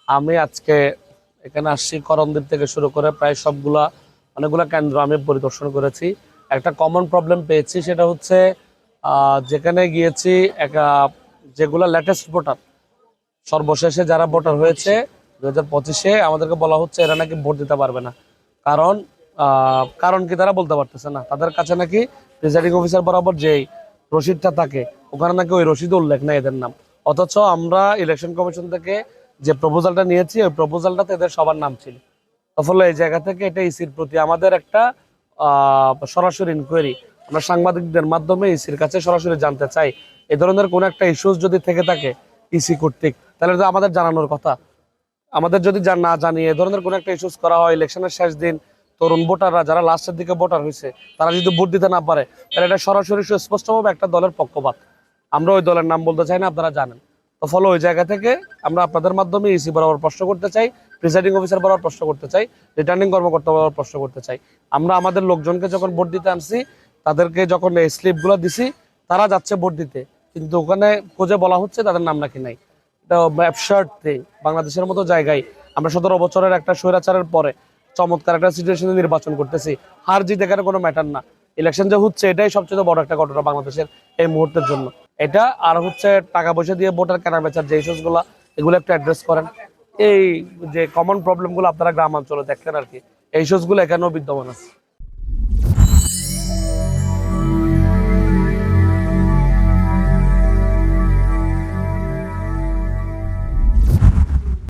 আমি আজকে এখানে আসছি করণদ্বীপ থেকে শুরু করে প্রায় অনেকগুলা কেন্দ্র আমি পরিদর্শন করেছি। একটা কমন প্রবলেম পেয়েছি, সেটা হচ্ছে যেখানে গিয়েছি যেগুলা লেটেস্ট ভোটার, সর্বশেষে যারা ভোটার হয়েছে 2025-এ, আমাদেরকে বলা হচ্ছে এরা নাকি ভোট দিতে পারবে না। কারণ কারণ কি তারা বলতে পারতেছে না। তাদের কাছে নাকি প্রিসাইডিং অফিসার বরাবর যেই রসিদটা থাকে, ওখানে নাকি ওই রসিদ উল্লেখ নেই এদের নাম। অথচ আমরা ইলেকশন কমিশন থেকে যে প্রপোজালটা নিয়েছি, ওই প্রপোজালটাতে এদের সবার নাম ছিল। ফলে এই জায়গা থেকে এটা ইসির প্রতি আমাদের একটা সরাসরি ইনকোয়ারি, আমরা সাংবাদিকদের মাধ্যমে ইসির কাছে সরাসরি জানতে চাই। এই ধরনের কোনো একটা ইস্যুস যদি থেকে থাকে ইসি কর্তৃক, তাহলে তো আমাদের জানানোর কথা। আমাদের যদি না জানিয়ে এ ধরনের কোনো একটা ইস্যুস করা হয়, ইলেকশনের শেষ দিন তরুণ ভোটাররা যারা লাস্টের দিকে ভোটার হয়েছে তারা যদি ভোট দিতে না পারে, তাহলে এটা সরাসরি সুস্পষ্টভাবে একটা দলের পক্ষপাত। আমরা ওই দলের নাম বলতে চাই না, আপনারা জানেন। তো ফলে ওই জায়গা থেকে আমরা আপনাদের মাধ্যমে ইসি বরাবর প্রশ্ন করতে চাই, প্রিসাইডিং অফিসার বরাবর প্রশ্ন করতে চাই, রিটার্নিং কর্মকর্তা বরাবর প্রশ্ন করতে চাই। আমরা আমাদের লোকজনকে যখন ভোট দিতে আনছি, তাদেরকে যখন এই স্লিপগুলো দিছি, তারা যাচ্ছে ভোট দিতে, কিন্তু ওখানে খোঁজে বলা হচ্ছে তাদের নাম নাকি নাই। এটা অ্যাবসার্ড থিং। বাংলাদেশের মতো জায়গায় আমরা 17 বছরের একটা স্বৈরাচারের পরে চমৎকার একটা সিচুয়েশনে নির্বাচন করতেছি। হার জিত এখানে কোনো ম্যাটার না। ইলেকশন যে হচ্ছে এটাই সবচেয়ে বড় একটা ঘটনা বাংলাদেশের এই মুহূর্তের জন্য। এটা আর হচ্ছে টাকা পয়সা দিয়ে ভোটার কেনা বেচার যে ইস্যুসগুলো, এগুলো একটু অ্যাড্রেস করেন। এই যে কমন প্রবলেমগুলো আপনারা গ্রামাঞ্চলে দেখেন আর কি, এই ইস্যুসগুলো এখানেও বিদ্যমান আছে।